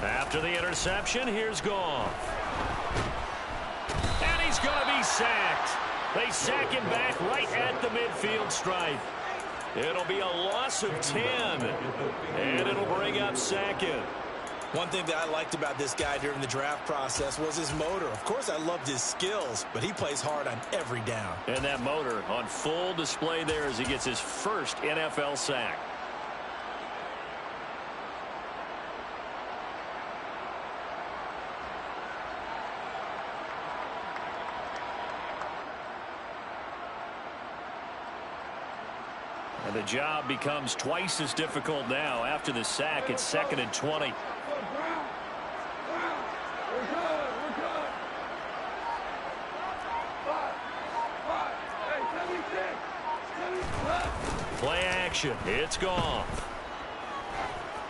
After the interception, here's Goff. And he's going to be sacked. They sack him back right at the midfield stripe. It'll be a loss of 10. And it'll bring up second. One thing that I liked about this guy during the draft process was his motor. Of course, I loved his skills, but he plays hard on every down. And that motor on full display there as he gets his first NFL sack. And the job becomes twice as difficult now. After the sack, it's 2nd and 20. Play action. It's Goff.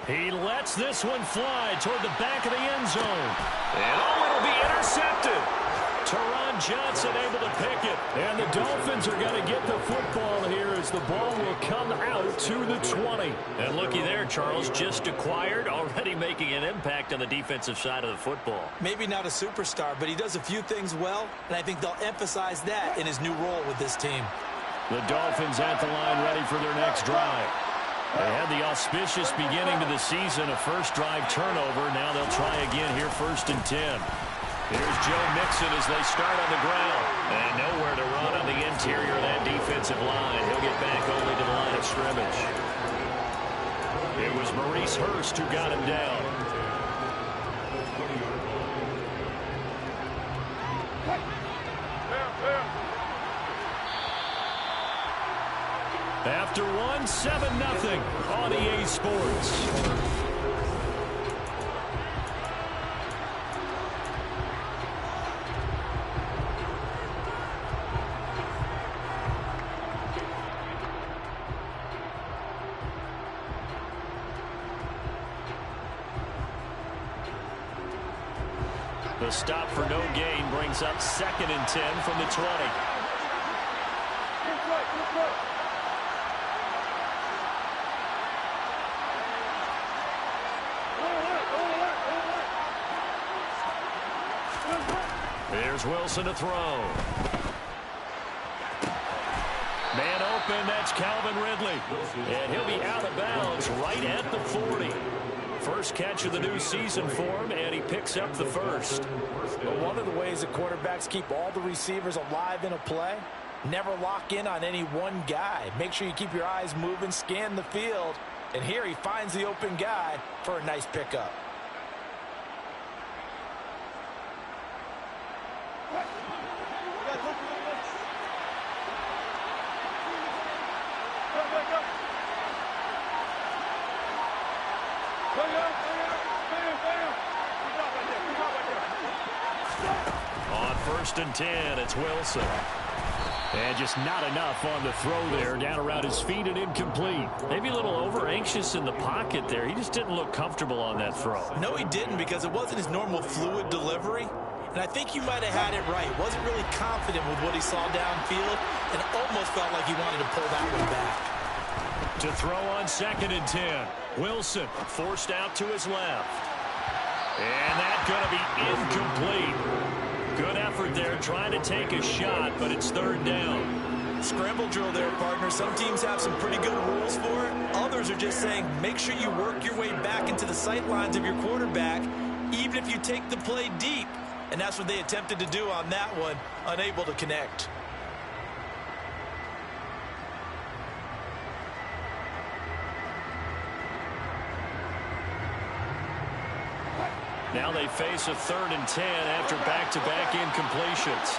He lets this one fly toward the back of the end zone. And it'll be intercepted. Teron Johnson able to pick it. And the Dolphins are going to get the football here as the ball will come out to the 20. And looky there, Charles, just acquired, already making an impact on the defensive side of the football. Maybe not a superstar, but he does a few things well, and I think they'll emphasize that in his new role with this team. The Dolphins at the line ready for their next drive. They had the auspicious beginning to the season, a first drive turnover. Now they'll try again here, 1st and 10. Here's Joe Mixon as they start on the ground. And nowhere to run on the interior of that defensive line. He'll get back only to the line of scrimmage. It was Maurice Hurst who got him down. After one, 7-0 on EA Sports. The stop for no gain brings up 2nd and 10 from the 20. Here's Wilson to throw. Man open, that's Calvin Ridley. And he'll be out of bounds right at the 40. First catch of the new season for him, and he picks up the first. But one of the ways that quarterbacks keep all the receivers alive in a play, never lock in on any one guy. Make sure you keep your eyes moving, scan the field. And here he finds the open guy for a nice pickup. On 1st and 10, it's Wilson. And just not enough on the throw there, down around his feet and incomplete. Maybe a little over-anxious in the pocket there. He just didn't look comfortable on that throw. No, he didn't, because it wasn't his normal fluid delivery. And I think you might have had it right. Wasn't really confident with what he saw downfield and almost felt like he wanted to pull that one back. To throw on 2nd and 10. Wilson forced out to his left. And that's going to be incomplete. Good effort there, trying to take a shot, but it's 3rd down. Scramble drill there, partner. Some teams have some pretty good rules for it. Others are just saying, make sure you work your way back into the sight lines of your quarterback, even if you take the play deep. And that's what they attempted to do on that one, unable to connect. Now they face a 3rd and 10 after back-to-back incompletions.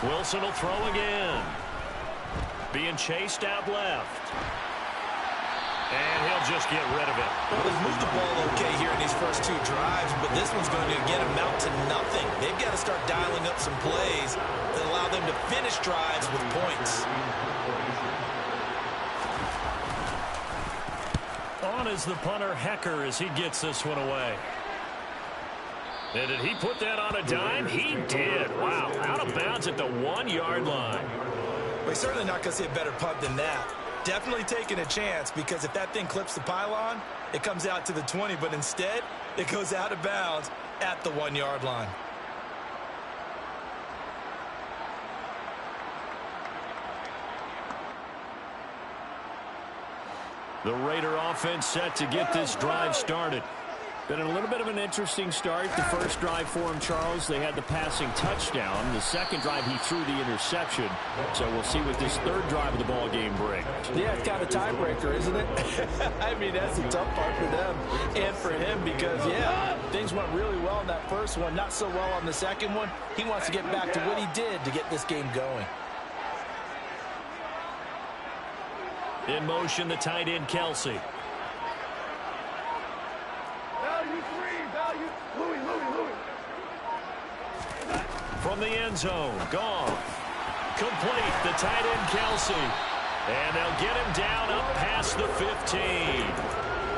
Wilson will throw again. Being chased out left. And he'll just get rid of it. Well, they've moved the ball okay here in these first two drives, but this one's going to, again, amount to nothing. They've got to start dialing up some plays that allow them to finish drives with points. On is the punter, Hecker, as he gets this one away. And did he put that on a dime? He did. Wow, out of bounds at the 1-yard line. Well, he's certainly not going to see a better punt than that. Definitely taking a chance, because if that thing clips the pylon, it comes out to the 20, but instead, it goes out of bounds at the 1-yard line. The Raider offense set to get this drive started. Been a little bit of an interesting start. The first drive for him, Charles, they had the passing touchdown. The second drive, he threw the interception. So we'll see what this third drive of the ball game brings. Yeah, it's kind of a tiebreaker, isn't it? I mean, that's the tough part for them and for him because, yeah, things went really well in that first one, not so well on the second one. He wants to get back to what he did to get this game going. In motion, the tight end, Kelsey. From the end zone, gone. Complete, the tight end, Kelsey. And they'll get him down up past the 15.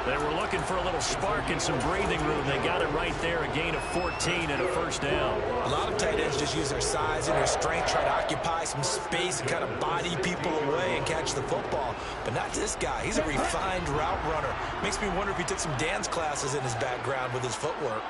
They were looking for a little spark and some breathing room. They got it right there, a gain of 14 and a first down. A lot of tight ends just use their size and their strength, try to occupy some space and kind of body people away and catch the football. But not this guy. He's a refined route runner. Makes me wonder if he took some dance classes in his background with his footwork.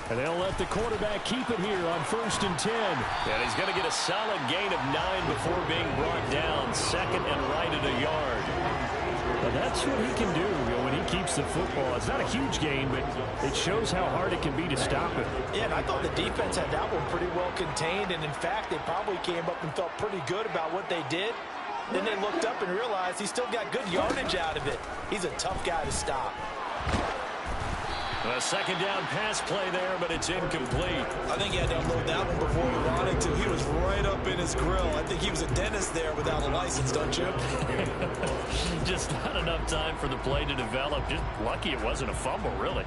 And they'll let the quarterback keep it here on 1st and 10. And he's going to get a solid gain of 9 before being brought down. Second and right at a yard. Well, that's what he can do, when he keeps the football. It's not a huge gain, but it shows how hard it can be to stop it. Yeah, and I thought the defense had that one pretty well contained. And, in fact, they probably came up and felt pretty good about what they did. Then they looked up and realized he still got good yardage out of it. He's a tough guy to stop. A second down pass play there, but it's incomplete. I think he had to unload that one before he wanted to. He was right up in his grill. I think he was a dentist there without a license, don't you? Just not enough time for the play to develop. Just lucky it wasn't a fumble, really.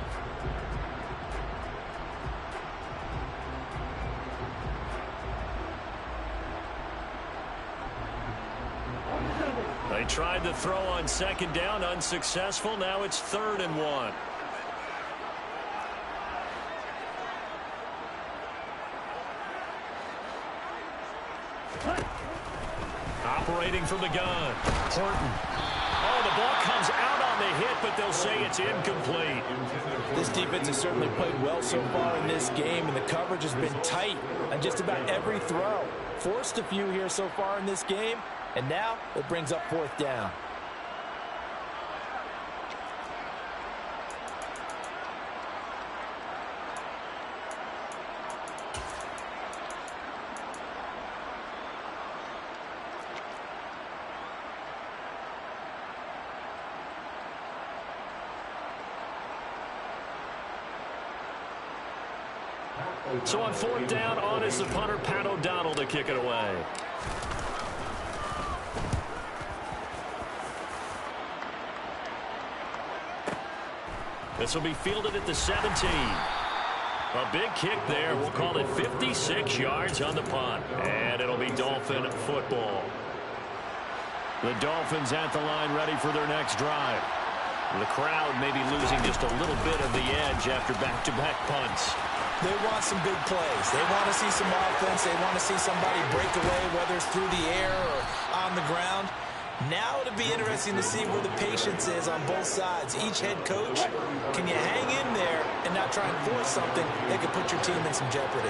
They tried to throw on second down, unsuccessful. Now it's 3rd and 1. Operating from the gun, Horton. Oh, the ball comes out on the hit, but they'll say it's incomplete. This defense has certainly played well so far in this game, and the coverage has been tight on just about every throw. Forced a few here so far in this game, and now it brings up 4th down. So on 4th down, on is the punter, Pat O'Donnell, to kick it away. This will be fielded at the 17. A big kick there. We'll call it 56 yards on the punt. And it'll be Dolphin football. The Dolphins at the line, ready for their next drive. The crowd may be losing just a little bit of the edge after back-to-back punts. They want some big plays. They want to see some offense. They want to see somebody break away, whether it's through the air or on the ground. Now it'll be interesting to see where the patience is on both sides. Each head coach, can you hang in there and not try and force something that could put your team in some jeopardy?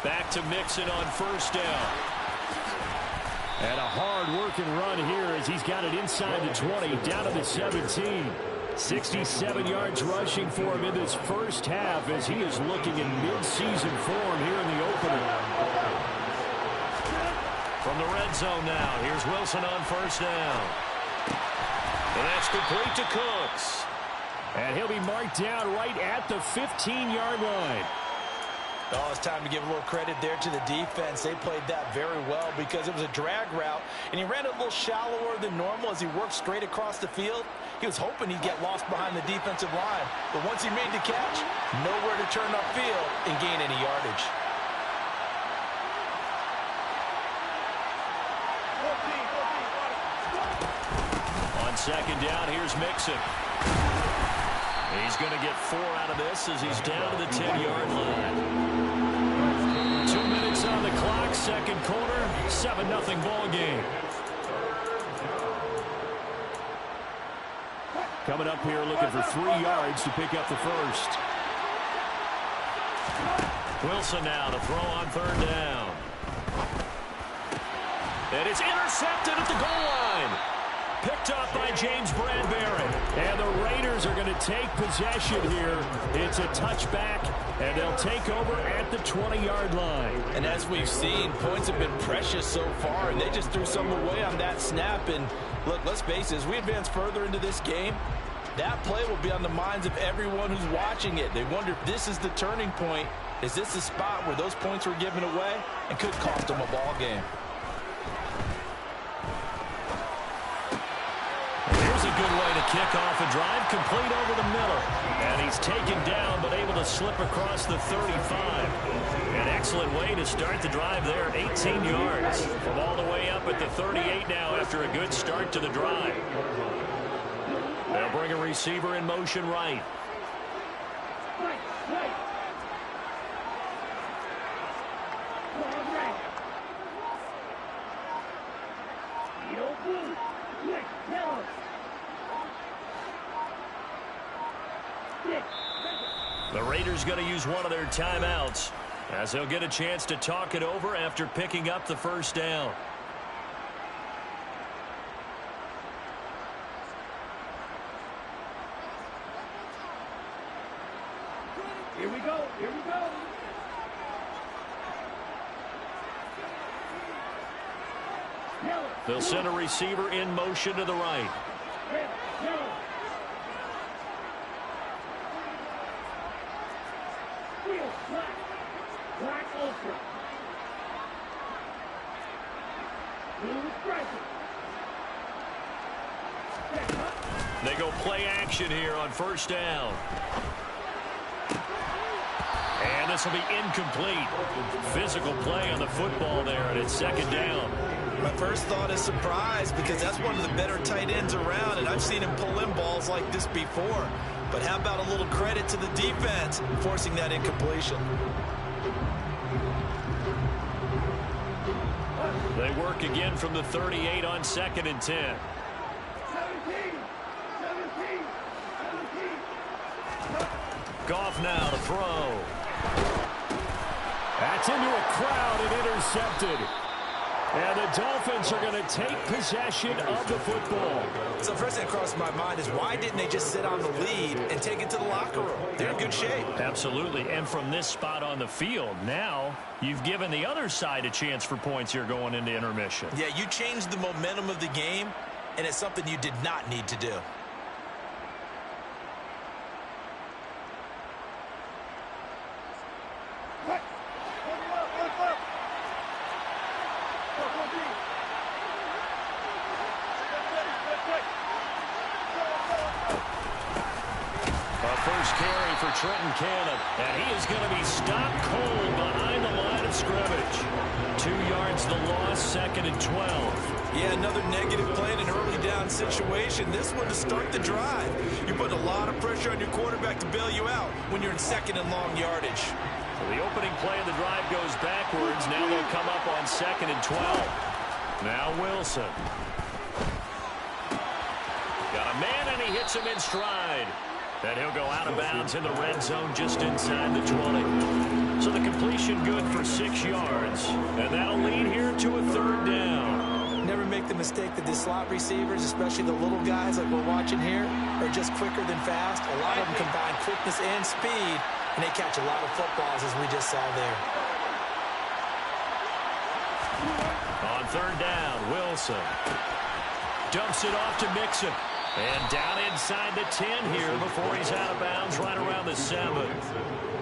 Back to Mixon on 1st down. And a hard-working run here as he's got it inside the 20, down to the 17. 67 yards rushing for him in this first half as he is looking in mid-season form here in the opener. From the red zone now, here's Wilson on first down. And that's complete to Cooks. And he'll be marked down right at the 15-yard line. Oh, it's time to give a little credit there to the defense. They played that very well because it was a drag route, and he ran it a little shallower than normal as he worked straight across the field. He was hoping he'd get lost behind the defensive line, but once he made the catch, nowhere to turn upfield and gain any yardage. On second down, here's Mixon. He's going to get 4 out of this as he's down to the 10-yard line. 2 minutes on the clock, second quarter, 7-0 ball game. Coming up here looking for 3 yards to pick up the first. Wilson now to throw on third down. And it's intercepted at the goal line. Picked up by James Bradbury. And the Raiders are going to take possession here. It's a touchback, and they'll take over at the 20-yard line. And as we've seen, points have been precious so far, and they just threw some away on that snap. And look, let's face it, as we advance further into this game, that play will be on the minds of everyone who's watching it. They wonder if this is the turning point. Is this the spot where those points were given away and could cost them a ball game? Here's a good way to kick off a drive, complete over the middle. And he's taken down, but able to slip across the 35. An excellent way to start the drive there, 18 yards. From all the way up at the 38 now after a good start to the drive. They'll bring a receiver in motion right. The Raiders going to use one of their timeouts as they'll get a chance to talk it over after picking up the first down. Here we go. Here we go. They'll send a receiver in motion to the right. They go play action here on first down. And this will be incomplete. Physical play on the football there, and it's second down. My first thought is surprise because that's one of the better tight ends around, and I've seen him pull in balls like this before. But how about a little credit to the defense forcing that incompletion? They work again from the 38 on second and 10. Goff now to throw. That's into a crowd and intercepted. And the Dolphins are going to take possession of the football. So first thing that crossed my mind is why didn't they just sit on the lead and take it to the locker room? They're in good shape. Absolutely. And from this spot on the field, now you've given the other side a chance for points here going into intermission. Yeah, you changed the momentum of the game, and it's something you did not need to do. Trenton Cannon, and he is going to be stopped cold behind the line of scrimmage. 2 yards the loss, second and 12. Yeah, another negative play in an early down situation. This one to start the drive. You're putting a lot of pressure on your quarterback to bail you out when you're in second and long yardage. So the opening play of the drive goes backwards. Now they'll come up on second and 12. Now Wilson. Got a man, and he hits him in stride. And he'll go out of bounds in the red zone just inside the 20. So the completion good for 6 yards. And that'll lead here to a third down. Never make the mistake that the slot receivers, especially the little guys like we're watching here, are just quicker than fast. A lot of them combine quickness and speed, and they catch a lot of footballs as we just saw there. On third down, Wilson dumps it off to Mixon. And down inside the 10 here before he's out of bounds right around the 7.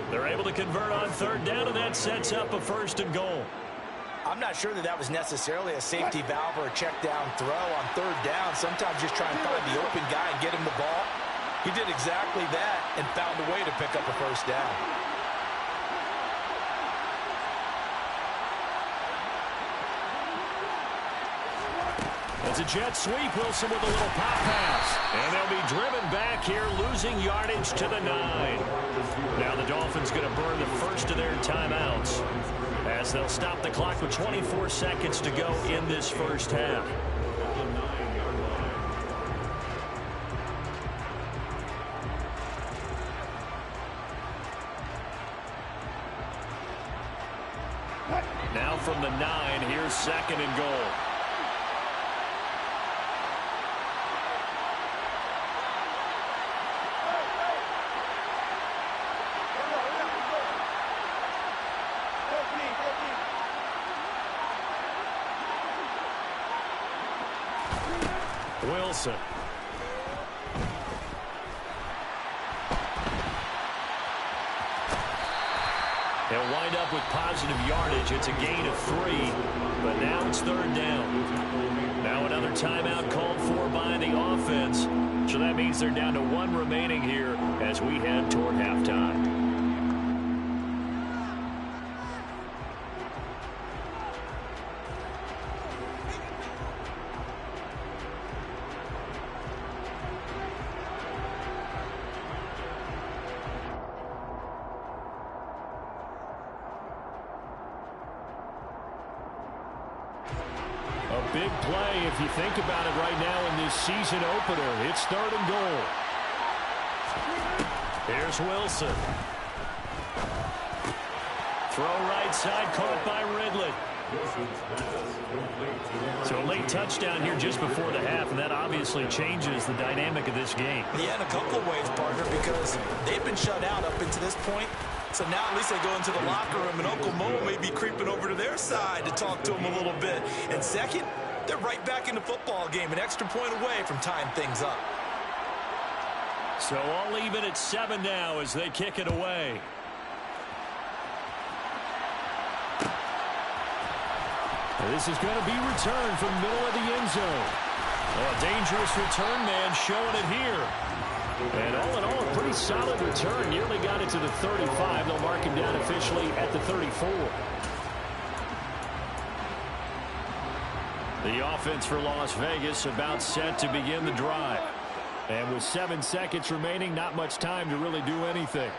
They're able to convert on third down, and that sets up a 1st and goal. I'm not sure that was necessarily a safety valve or a check down throw on third down. Sometimes just try and find the open guy and get him the ball. He did exactly that and found a way to pick up a 1st down. It's a jet sweep. Wilson with a little pop pass. And they'll be driven back here, losing yardage to the 9. Now the Dolphins going to burn the first of their timeouts as they'll stop the clock with 24 seconds to go in this first half. Now from the 9, here's 2nd and goal. Wilson. He'll wind up with positive yardage. It's a gain of 3, but now it's 3rd down. Now another timeout called for by the offense. So that means they're down to 1 remaining here as we head toward halftime. Big play if you think about it right now in this season opener. It's 3rd and goal. Here's Wilson. Throw right side caught by Ridley. So a late touchdown here just before the half, and that obviously changes the dynamic of this game. Yeah, in a couple of ways, partner, because they've been shut out up until this point. So now at least they go into the locker room, and Uncle Mo may be creeping over to their side to talk to him a little bit. And second, they're right back in the football game, an extra point away from tying things up. So all even at 7 now as they kick it away. This is going to be returned from the middle of the end zone. Oh, a dangerous return man showing it here. And all in all, a pretty solid return. Nearly got it to the 35. They'll mark him down officially at the 34. The offense for Las Vegas about set to begin the drive. And with 7 seconds remaining, not much time to really do anything.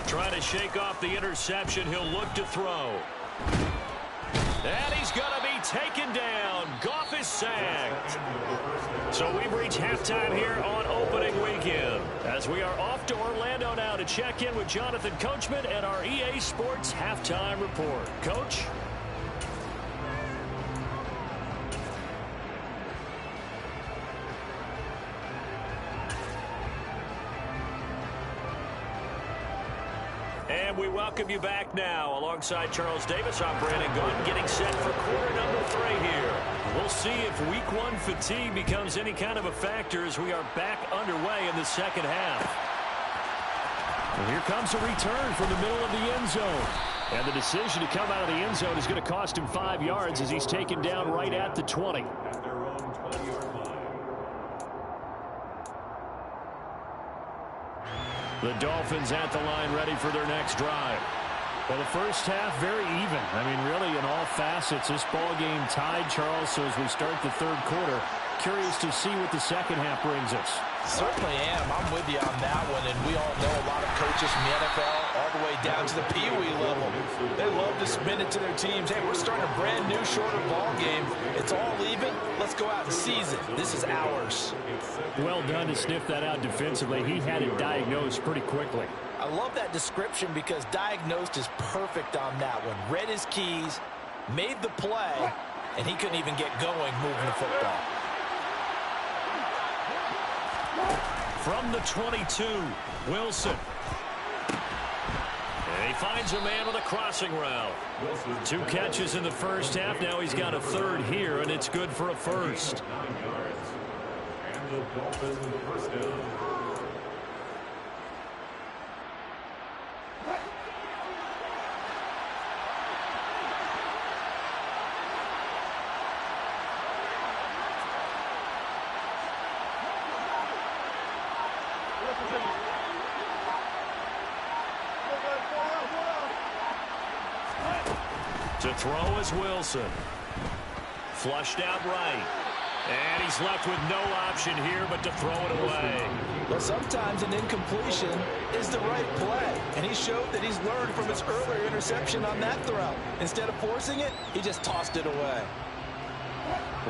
Trying to shake off the interception. He'll look to throw. And he's going to be taken down. Goff is sacked. So we've reached halftime here on opening weekend, as we are off to Orlando now to check in with Jonathan Coachman and our EA Sports Halftime Report. Coach? And we welcome you back now. Alongside Charles Davis, I'm Brandon Gordon, getting set for quarter number 3 here. We'll see if week 1 fatigue becomes any kind of a factor as we are back underway in the second half. And here comes a return from the middle of the end zone. And the decision to come out of the end zone is going to cost him 5 yards as he's taken down right at the 20. The Dolphins at the line ready for their next drive. Well, the first half very even. I mean, really in all facets, this ball game tied, Charles. So as we start the third quarter, curious to see what the second half brings us. Certainly am. I'm with you on that one. And we all know a lot of coaches from the NFL all the way down to the Pee Wee level. They love to spin it to their teams. Hey, we're starting a brand new, shorter ball game. It's all even. Let's go out and seize it. This is ours. Well done to sniff that out defensively. He had it diagnosed pretty quickly. I love that description because diagnosed is perfect on that one. Read his keys, made the play, and he couldn't even get going moving the football. From the 22, Wilson. He finds a man with a crossing route. 2 catches in the first half. Now he's got a third here, and it's good for a first. And the Dolphins with the first down. To throw is Wilson. Flushed out right. And he's left with no option here but to throw it away. Well, sometimes an incompletion is the right play. And he showed that he's learned from his earlier interception on that throw. Instead of forcing it, he just tossed it away.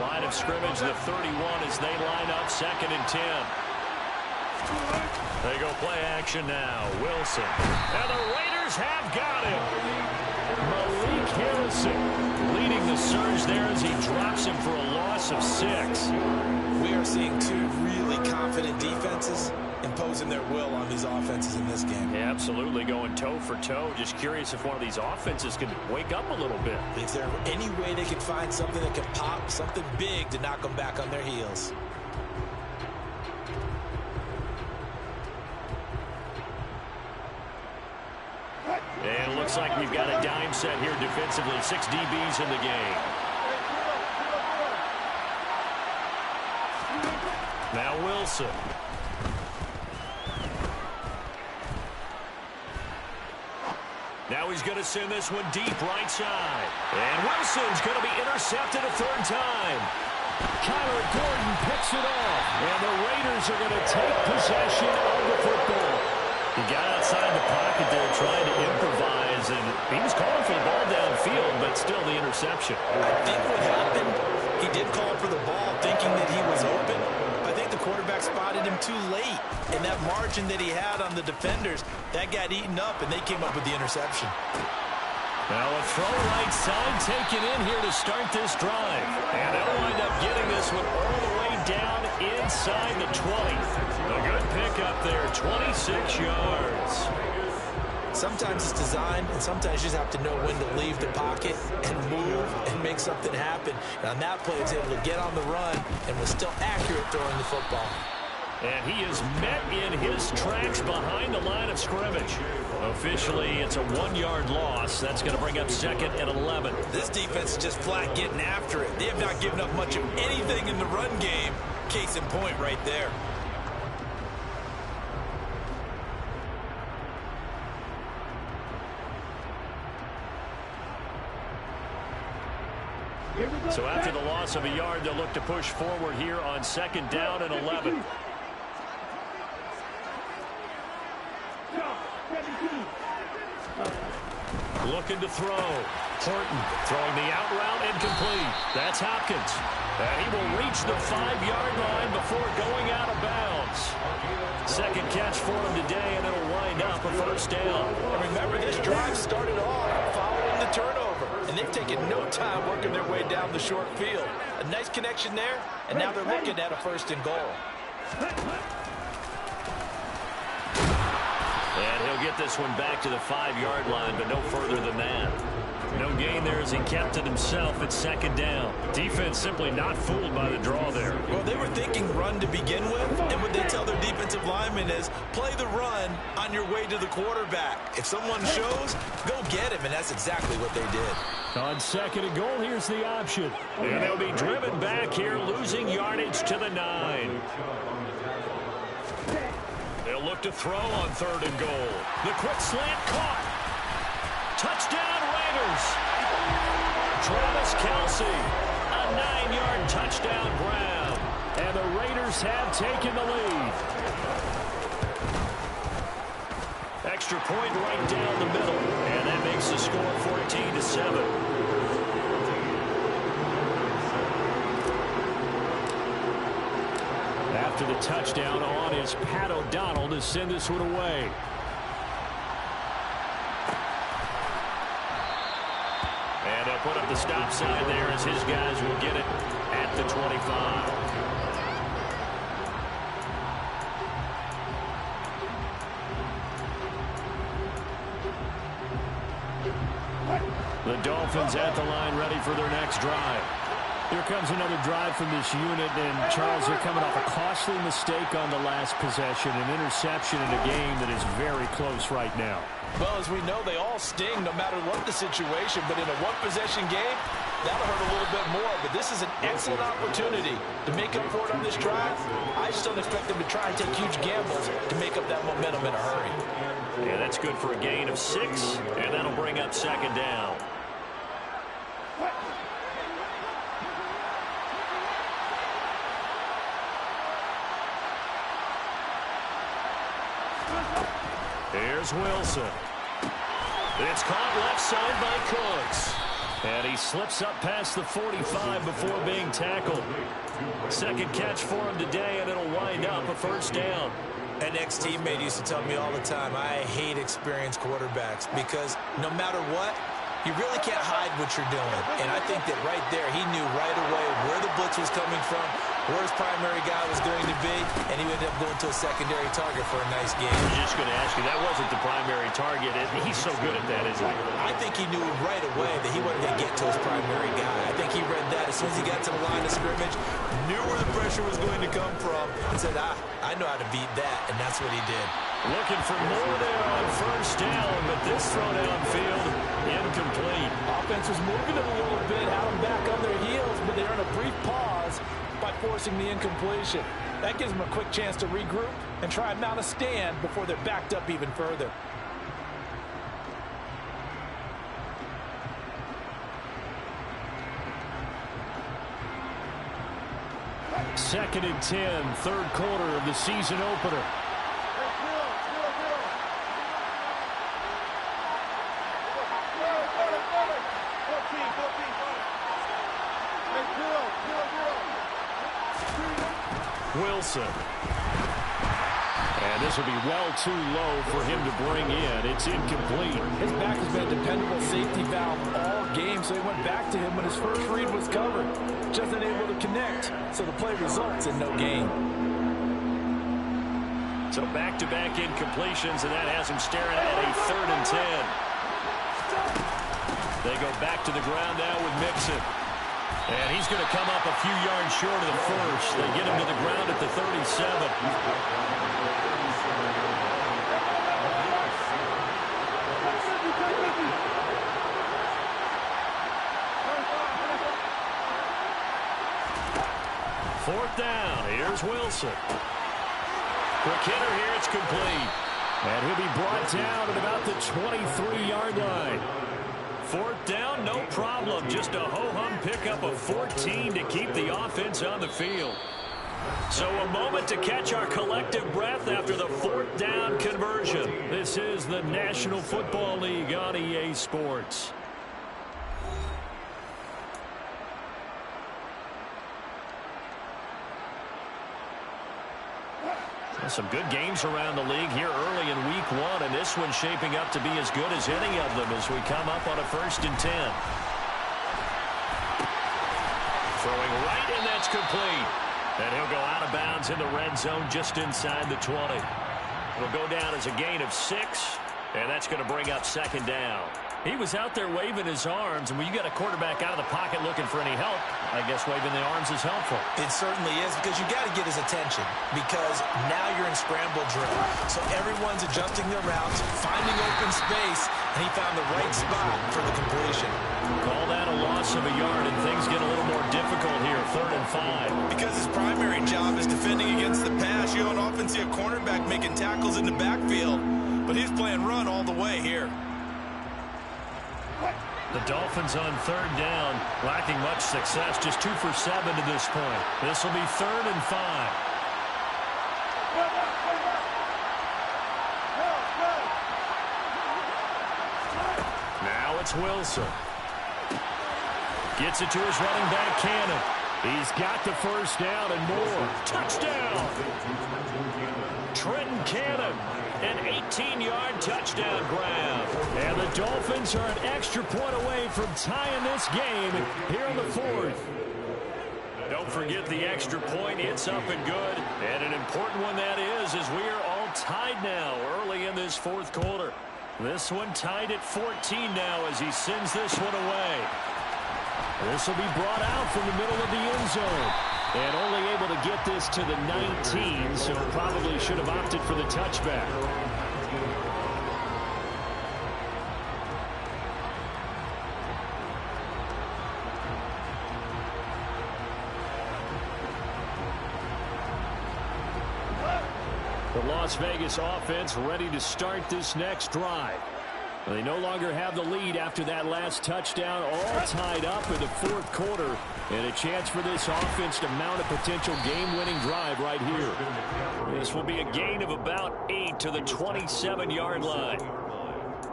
Line of scrimmage, the 31 as they line up 2nd and 10. They go play action now. Wilson. And the Raiders have got him. Malik Harrison leading the surge there as he drops him for a loss of 6. We are seeing 2 really confident defenses imposing their will on these offenses in this game. Yeah, absolutely, going toe for toe. Just curious if one of these offenses can wake up a little bit. Is there any way they can find something that can pop, something big to knock them back on their heels? And it looks like we've got a dime set here defensively. 6 DBs in the game. Now Wilson. Now he's going to send this one deep right side. And Wilson's going to be intercepted a 3rd time. Kyler Gordon picks it off. And the Raiders are going to take possession of the football. He got outside the pocket there trying to improvise, and he was calling for the ball downfield, but still the interception. I think what happened, he did call for the ball thinking that he was open. I think the quarterback spotted him too late, and that margin that he had on the defenders, that got eaten up, and they came up with the interception. Now a throw right side taken in here to start this drive. And they'll wind up getting this one all the way down inside the 20. A good pickup there, 26 yards. Sometimes it's designed, and sometimes you just have to know when to leave the pocket and move and make something happen. And on that play, he was able to get on the run and was still accurate throwing the football. And he is met in his tracks behind the line of scrimmage. Officially, it's a 1-yard loss. That's going to bring up 2nd and 11. This defense is just flat getting after it. They have not given up much of anything in the run game. Case in point right there. So after the loss of a yard, they'll look to push forward here on 2nd down and 11. Looking to throw. Horton throwing the out route incomplete. That's Hopkins. And he will reach the 5-yard line before going out of bounds. 2nd catch for him today, and it'll wind up a 1st down. And remember, this drive started off following the turnover, and they've taken no time working their way down the short field. A nice connection there, and now they're looking at a 1st and goal. And he'll get this one back to the 5-yard line, but no further than that. No gain there as he kept it himself at 2nd down. Defense simply not fooled by the draw there. Well, they were thinking run to begin with, and what they tell their defensive linemen is play the run on your way to the quarterback. If someone shows, go get him, and that's exactly what they did. On 2nd and goal, here's the option. And they'll be driven back here, losing yardage to the 9. They'll look to throw on 3rd and goal. The quick slant caught. Touchdown, Raiders. Travis Kelce, a 9-yard touchdown grab. And the Raiders have taken the lead. Extra point right down the middle. And that makes the score 14-7. After the touchdown on is Pat O'Donnell to send this one away. And they'll put up the stop sign there as his guys will get it at the 25. The Dolphins at the line ready for their next drive. Here comes another drive from this unit, and Charles, they're coming off a costly mistake on the last possession, an interception in a game that is very close right now. Well, as we know, they all sting no matter what the situation, but in a one-possession game, that'll hurt a little bit more. But this is an excellent opportunity to make up for it on this drive. I just don't expect them to try and take huge gambles to make up that momentum in a hurry. Yeah, that's good for a gain of 6, and that'll bring up second down. Here's Wilson. It's caught left side by Cooks. And he slips up past the 45 before being tackled. Second catch for him today, and it'll wind up a first down. An ex-teammate used to tell me all the time, I hate experienced quarterbacks because no matter what, you really can't hide what you're doing. And I think that right there, he knew right away where the blitz was coming from, where his primary guy was going to be, and he ended up going to a secondary target for a nice game. I was just going to ask you, that wasn't the primary target. He's so good at that, isn't he? I think he knew right away that he wasn't going to get to his primary guy. I think he read that as soon as he got to the line of scrimmage, knew where the pressure was going to come from, and said, I know how to beat that, and that's what he did. Looking for more there on first down, but this throw downfield, incomplete. Offense was moving it a little bit, had them back on their heels, but they're in a brief pause by forcing the incompletion. That gives them a quick chance to regroup and try and mount a stand before they're backed up even further. Second and 10, third quarter of the season opener. Wilson. And this will be well too low for him to bring in. It's incomplete. His back has been a dependable safety valve all game, so he went back to him when his first read was covered. Just unable to connect, so the play results in no gain. So back-to-back incompletions, and that has him staring at a 3rd and 10. They go back to the ground now with Mixon. And he's going to come up a few yards short of the first. They get him to the ground at the 37. Fourth down. Here's Wilson. Quick hitter here. It's complete. And he'll be brought down at about the 23-yard line. Fourth down, no problem. Just a ho-hum pickup of 14 to keep the offense on the field. So a moment to catch our collective breath after the fourth down conversion. This is the National Football League on EA Sports. Some good games around the league here early in week 1, and this one's shaping up to be as good as any of them as we come up on a 1st and 10. Throwing right, and that's complete. And he'll go out of bounds in the red zone just inside the 20. It'll go down as a gain of 6, and that's going to bring up second down. He was out there waving his arms, and when you got a quarterback out of the pocket looking for any help, I guess waving the arms is helpful. It certainly is, because you got to get his attention, because now you're in scramble drill. So everyone's adjusting their routes, finding open space, and he found the right spot for the completion. Call that a loss of a yard, and things get a little more difficult here, 3rd and 5. Because his primary job is defending against the pass. You don't often see a cornerback making tackles in the backfield, but he's playing run all the way here. The Dolphins on 3rd down, lacking much success, just 2 for 7 to this point. This will be 3rd and 5. Now it's Wilson. Gets it to his running back, Cannon. He's got the first down and more. Touchdown! Trenton Cannon, an 18-yard touchdown grab. And the Dolphins are an extra point away from tying this game here in the 4th. Don't forget the extra point. It's up and good. And an important one that is, as we are all tied now early in this 4th quarter. This one tied at 14 now as he sends this one away. This will be brought out from the middle of the end zone. And only able to get this to the 19, so probably should have opted for the touchback. The Las Vegas offense ready to start this next drive. They no longer have the lead after that last touchdown, all tied up in the fourth quarter, and a chance for this offense to mount a potential game-winning drive right here. This will be a gain of about 8 to the 27-yard line.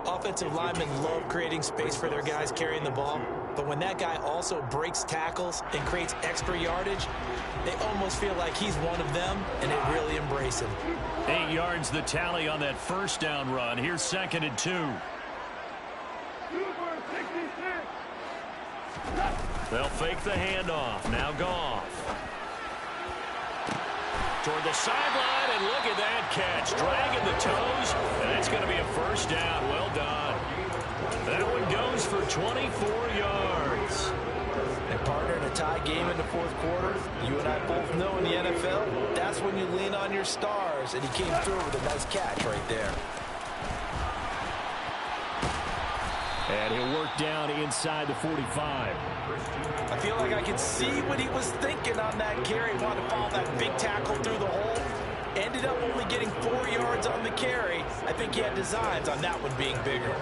Offensive linemen love creating space for their guys carrying the ball, but when that guy also breaks tackles and creates extra yardage, they almost feel like he's one of them, and they really embrace him. 8 yards the tally on that first down run. Here's 2nd and 2. They'll fake the handoff. Now Goff. Toward the sideline, and look at that catch. Dragging the toes, and that's going to be a first down. Well done. That one goes for 24 yards. And partner, in a tie game in the fourth quarter, you and I both know in the NFL, that's when you lean on your stars, and he came through with a nice catch right there. And he'll work down inside the 45. I feel like I could see what he was thinking on that carry. Wanted to follow that big tackle through the hole. Ended up only getting 4 yards on the carry. I think he had designs on that one being bigger.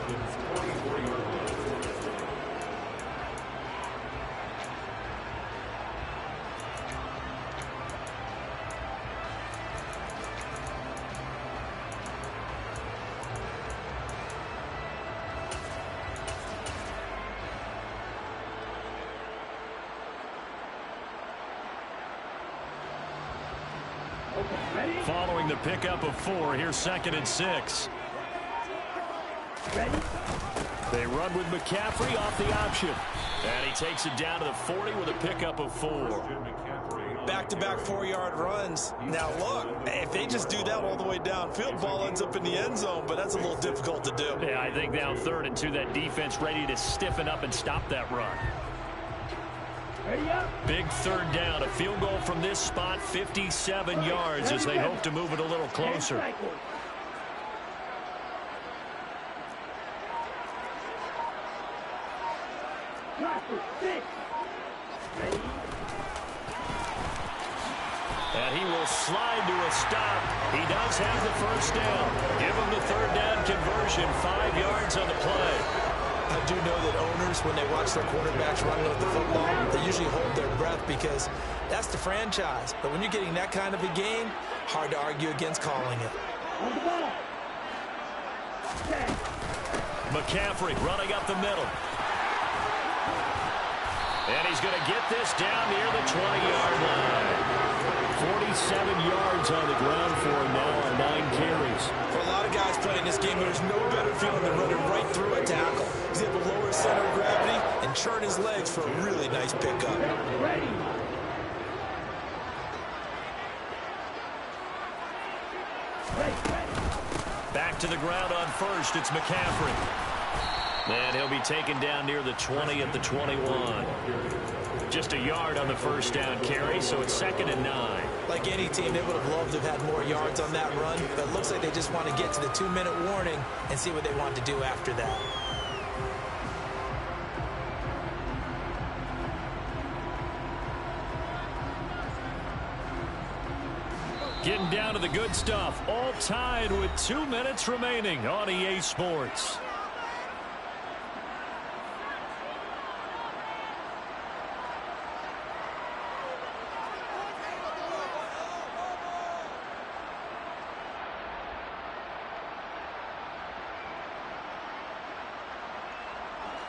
Following the pickup of 4, here's 2nd and 6. They run with McCaffrey off the option. And he takes it down to the 40 with a pickup of 4. Back-to-back 4-yard runs. Now, look, if they just do that all the way downfield, ball ends up in the end zone, but that's a little difficult to do. Yeah, I think now 3rd and 2, that defense ready to stiffen up and stop that run. Big 3rd down, a field goal from this spot, 57 yards as they hope to move it a little closer. And he will slide to a stop. He does have the first down. Give him the 3rd down conversion, 5 yards on the play. I do know that owners, when they watch their quarterbacks running with the football, they usually hold their breath because that's the franchise. But when you're getting that kind of a game, hard to argue against calling it. McCaffrey running up the middle. And he's going to get this down near the 20-yard line. 47 yards on the ground for him now on 9 carries. For a lot of guys playing this game, there's no better feeling than running right through a tackle. He's able to lower his center of gravity and churn his legs for a really nice pickup. Back to the ground on 1st. It's McCaffrey. And he'll be taken down near the 20 at the 21. Just a yard on the first down carry, so it's 2nd and 9. Like any team, they would have loved to have had more yards on that run, but it looks like they just want to get to the 2-minute warning and see what they want to do after that. Getting down to the good stuff, all tied with 2 minutes remaining on EA Sports.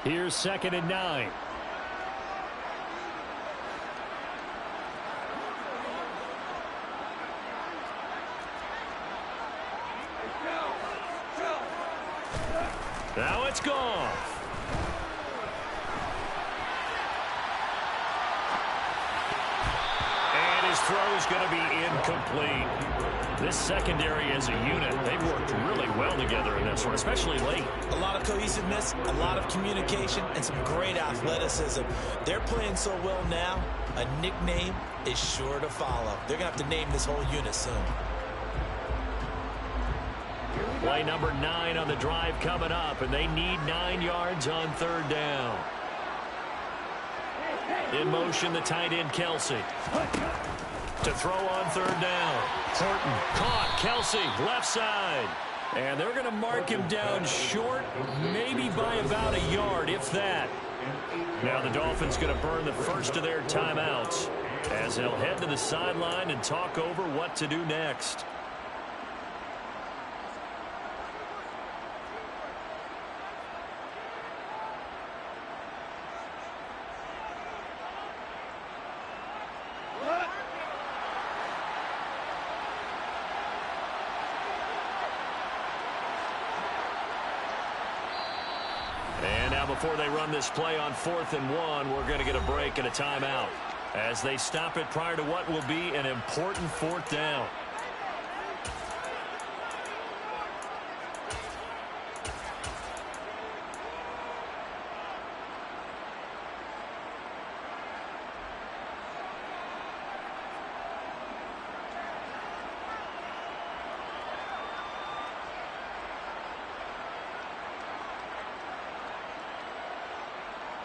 Here's 2nd and 9. Now it's gone. And his throw is going to be incomplete. This secondary as a unit, they've worked really well together in this one, especially late. A lot of cohesiveness, a lot of communication, and some great athleticism. They're playing so well now, a nickname is sure to follow. They're going to have to name this whole unit soon. Play number 9 on the drive coming up, and they need 9 yards on third down. In motion, the tight end, Kelsey. To throw on third down. Horton caught. Kelsey, left side. And they're going to mark him down short, maybe by about a yard, if that. Now the Dolphins going to burn the first of their timeouts as they'll head to the sideline and talk over what to do next. And now before they run this play on 4th and 1, we're going to get a break and a timeout as they stop it prior to what will be an important 4th down.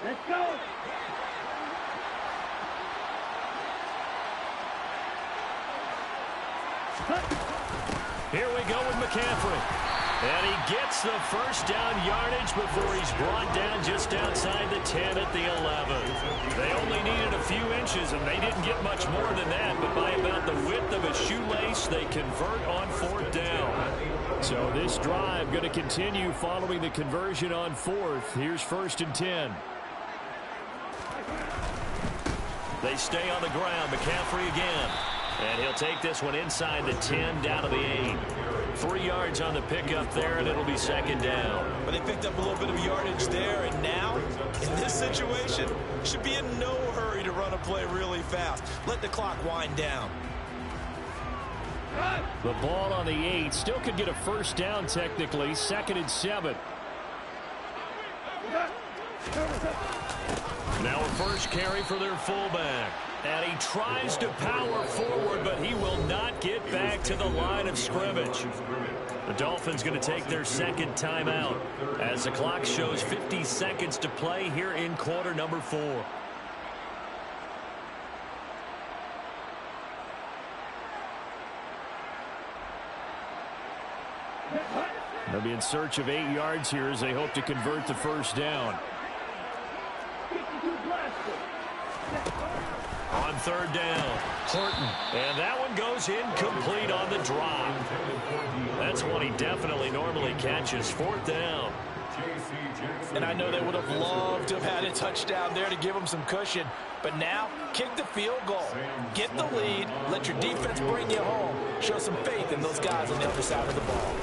Let's go. Here we go with McCaffrey. And he gets the first down yardage before he's brought down just outside the 10 at the 11. They only needed a few inches, and they didn't get much more than that. But by about the width of a shoelace, they convert on 4th down. So this drive going to continue following the conversion on 4th. Here's 1st and 10. They stay on the ground. McCaffrey again. And he'll take this one inside the 10 down to the 8. 3 yards on the pickup there, and it'll be 2nd down. But they picked up a little bit of yardage there, and now, in this situation, should be in no hurry to run a play really fast. Let the clock wind down. The ball on the 8. Still could get a first down technically. 2nd and 7. Now a first carry for their fullback. And he tries to power forward, but he will not get back to the line of scrimmage. The Dolphins going to take their 2nd timeout as the clock shows 50 seconds to play here in quarter number 4. They'll be in search of 8 yards here as they hope to convert the first down. On 3rd down, Horton. And that one goes incomplete on the drop. That's one he definitely normally catches. 4th down. And I know they would have loved to have had a touchdown there to give them some cushion. But now, kick the field goal. Get the lead. Let your defense bring you home. Show some faith in those guys on the other side of the ball.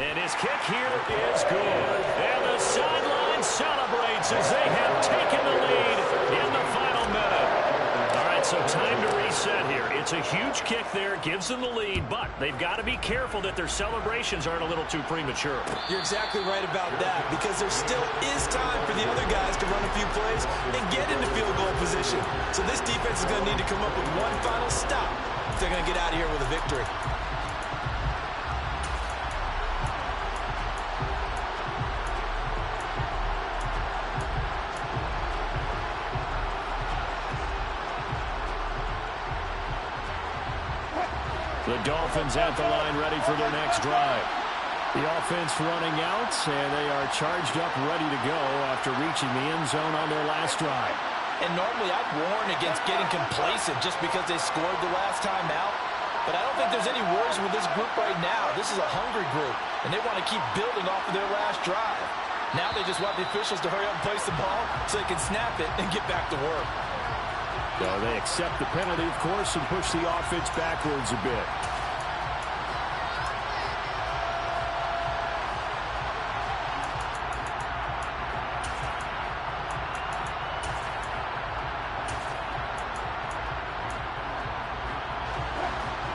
And his kick here is good. And the sideline celebrates as they have taken the lead in the final minute. All right, so time to reset here. It's a huge kick there, gives them the lead, but they've got to be careful that their celebrations aren't a little too premature. You're exactly right about that, because there still is time for the other guys to run a few plays and get into field goal position. So this defense is going to need to come up with one final stop if they're going to get out of here with a victory. The Dolphins at the line ready for their next drive. The offense running out, and they are charged up ready to go after reaching the end zone on their last drive. And normally I'd warn against getting complacent just because they scored the last time out. But I don't think there's any worries with this group right now. This is a hungry group, and they want to keep building off of their last drive. Now they just want the officials to hurry up and place the ball so they can snap it and get back to work. So they accept the penalty, of course, and push the offense backwards a bit.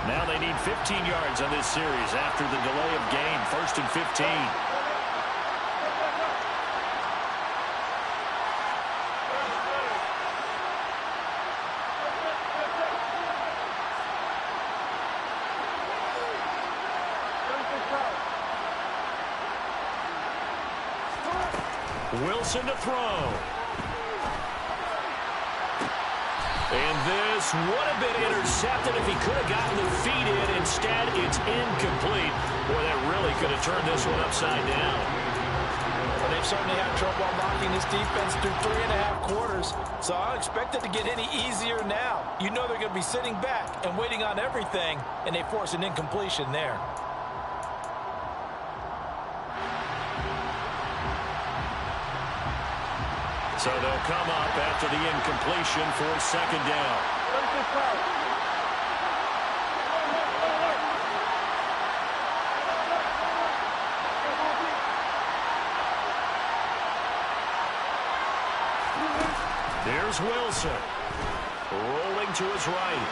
Now they they need 15 yards on this series after the delay of game. 1st and 15. Wilson to throw. And this would have been intercepted if he could have gotten the feet in. Instead, it's incomplete. Boy, that really could have turned this one upside down. Well, they've certainly had trouble unlocking this defense through 3.5 quarters, so I don't expect it to get any easier now. You know they're going to be sitting back and waiting on everything, and they force an incompletion there. So they'll come up after the incompletion for 2nd down. There's Wilson. Rolling to his right.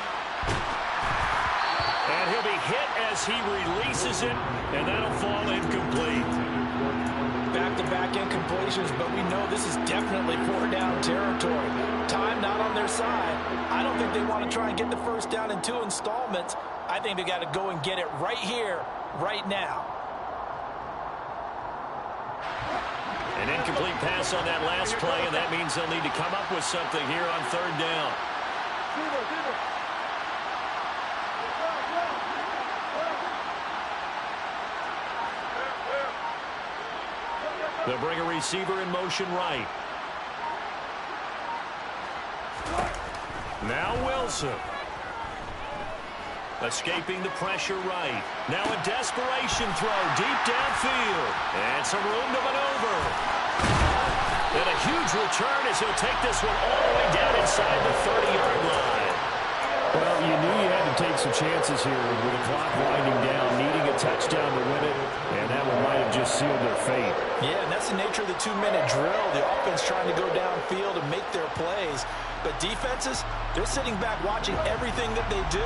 And he'll be hit as he releases it, and that'll fall incomplete. Back-to-back incompletions, but we know this is definitely 4-down territory. Time not on their side. I don't think they want to try and get the 1st down in 2 installments. I think they got to go and get it right here, right now. An incomplete pass on that last play, and that means they'll need to come up with something here on 3rd down. They'll bring a receiver in motion right. Now Wilson. Escaping the pressure right. Now a desperation throw deep downfield. And some room to maneuver. And a huge return as he'll take this one all the way down inside the 30-yard line. Well, you knew you had to take some chances here with the clock winding down, needing a touchdown to win it, and that one might have just sealed their fate. Yeah, and that's the nature of the 2-minute drill. The offense trying to go downfield and make their plays. But defenses, they're sitting back watching everything that they do,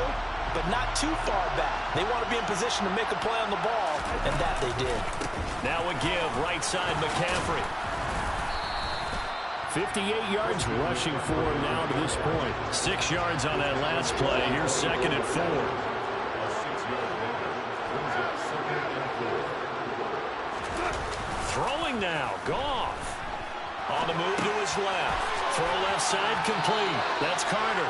but not too far back. They want to be in position to make a play on the ball, and that they did. Now a give, right side McCaffrey. 58 yards rushing for him now to this point. 6 yards on that last play. Here's 2nd and 4. Throwing now, Goff. On the move to his left. Throw left side complete. That's Carter.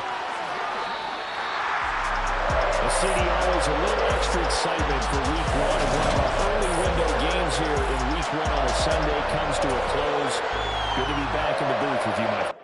CD, always a little extra excitement for week 1. One of our early window games here in week 1 on a Sunday comes to a close. Good to be back in the booth with you, my friend.